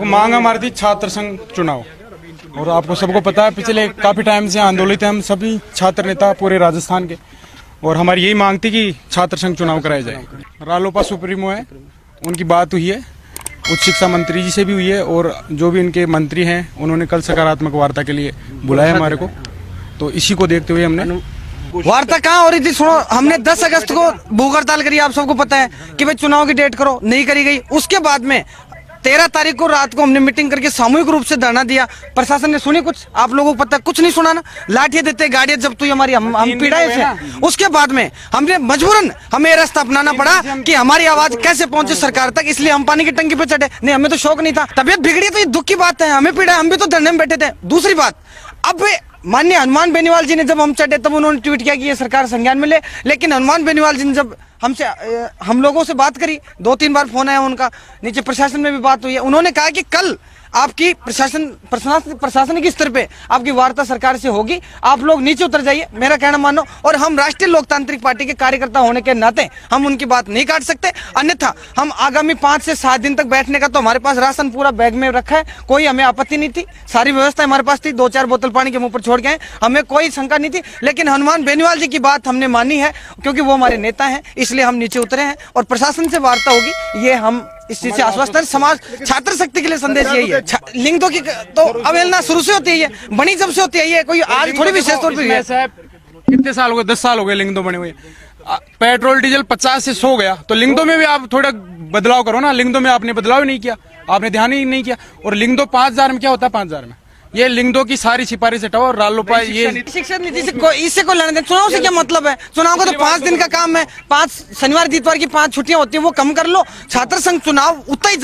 मांग हमारी थी छात्र संघ चुनाव, और आपको सबको पता है पिछले काफी टाइम से आंदोलित हैं हम सभी छात्र नेता पूरे राजस्थान के, और हमारी यही मांग थी कि छात्र संघ चुनाव कराया जाए। रालोपा सुप्रीमो है, उनकी बात हुई है, उच्च शिक्षा मंत्री जी से भी हुई है, और जो भी इनके मंत्री हैं उन्होंने कल सकारात्मक वार्ता के लिए बुलाया हमारे को, तो इसी को देखते हुए हमने वार्ता कहाँ हो रही थी। सुनो, हमने 10 अगस्त को भूख हड़ताल करी, आप सबको पता है कि भाई चुनाव की डेट करो, नहीं करी गई। उसके बाद में 13 तारीख को रात को हमने मीटिंग करके सामूहिक रूप से धरना दिया। प्रशासन ने सुनी कुछ? आप लोगों को पता है कुछ नहीं सुना ना, लाठियां देते, गाड़ियां जब्त हुई हमारी, हम पीड़ाए थे। उसके बाद में हमने मजबूरन हमें रास्ता अपनाना पड़ा कि हमारी आवाज कैसे पहुंचे सरकार तक, इसलिए हम पानी की टंकी पे चढ़े। नहीं, हमें तो शौक नहीं था, तबियत बिगड़ी तो ये दुख की बात है, हमें पीड़ा, हम भी तो धरने में बैठे थे। दूसरी बात, अब माननीय हनुमान बेनीवाल जी ने जब हम चढ़े तब उन्होंने ट्वीट किया कि ये सरकार संज्ञान में ले, लेकिन हनुमान बेनीवाल जी ने जब हमसे हम लोगों से बात करी, 2-3 बार फोन आया उनका, नीचे प्रशासन में भी बात हुई है, उन्होंने कहा कि कल आपकी प्रशासनिक स्तर पे आपकी वार्ता सरकार से होगी, आप लोग नीचे उतर जाइए, मेरा कहना मानो। और हम राष्ट्रीय लोकतांत्रिक पार्टी के कार्यकर्ता होने के नाते हम उनकी बात नहीं काट सकते, अन्यथा हम आगामी 5 से 7 दिन तक बैठने का, तो हमारे पास राशन पूरा बैग में रखा है, कोई हमें आपत्ति नहीं थी, सारी व्यवस्था हमारे पास थी, 2-4 बोतल पानी के मुंह पर छोड़ के आए, हमें कोई शंका नहीं थी। लेकिन हनुमान बेनीवाल जी की बात हमने मानी है, क्योंकि वो हमारे नेता हैं, इसलिए हम नीचे उतरे हैं, और प्रशासन से वार्ता होगी, ये हम इस चीज से आश्वस्त है। समाज छात्र शक्ति के लिए संदेश यही है, लिंग की तो अवहेलना शुरू से होती है, बनी जब से होती है, ये कोई आज थोड़ी विशेष तौर पर है। साहब कितने साल हो गए, 10 साल हो गए लिंग दो बने हुए। पेट्रोल डीजल 50 से 100 गया, तो लिंग दो में भी आप थोड़ा बदलाव करो ना। लिंग दो में आपने बदलाव ही नहीं किया, आपने ध्यान ही नहीं किया। और लिंग दो 5000 में क्या होता है, 5000 में ये लिंग दो की सारी सिफारिश हटाओ। रालोपा ये शिक्षा नीति से इससे को लेने दें, चुनाव से क्या मतलब है? चुनाव का तो 5 दिन का काम है, 5 शनिवार इतवार की 5 छुट्टियां होती है, वो कम कर लो। छात्र संघ चुनाव उतना ही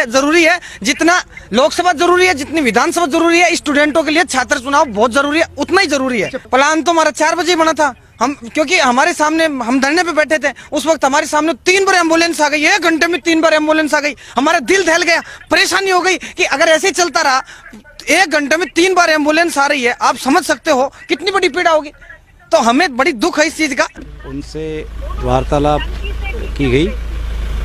जरूरी है जितना लोकसभा जरूरी है, जितनी विधानसभा जरूरी है। स्टूडेंटों के लिए छात्र चुनाव बहुत जरूरी है, उतना ही जरूरी है। प्लान तो हमारा 4 बजे बना था, हम क्योंकि हमारे सामने हम धरने पे बैठे थे, उस वक्त हमारे सामने 3 बार एम्बुलेंस आ गई, 1 घंटे में 3 बार एम्बुलेंस आ गई। हमारा दिल दहल गया, परेशानी हो गई कि अगर ऐसे ही चलता रहा, 1 घंटे में 3 बार एम्बुलेंस आ रही है, आप समझ सकते हो कितनी बड़ी पीड़ा होगी। तो हमें बड़ी दुख है इस चीज का। उनसे वार्तालाप की गई,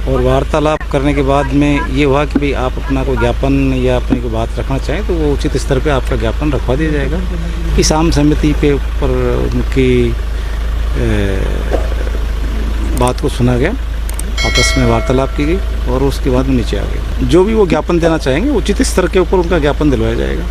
और वार्तालाप करने के बाद में ये हुआ कि भाई आप अपना कोई ज्ञापन या अपनी कोई बात रखना चाहें तो वो उचित स्तर पे आपका ज्ञापन रखवा दिया जाएगा। किसान समिति पे ऊपर उनकी बात को सुना गया, आपस में वार्तालाप की गई, और उसके बाद में नीचे आ गए। जो भी वो ज्ञापन देना चाहेंगे उचित स्तर के ऊपर उनका ज्ञापन दिलवाया जाएगा।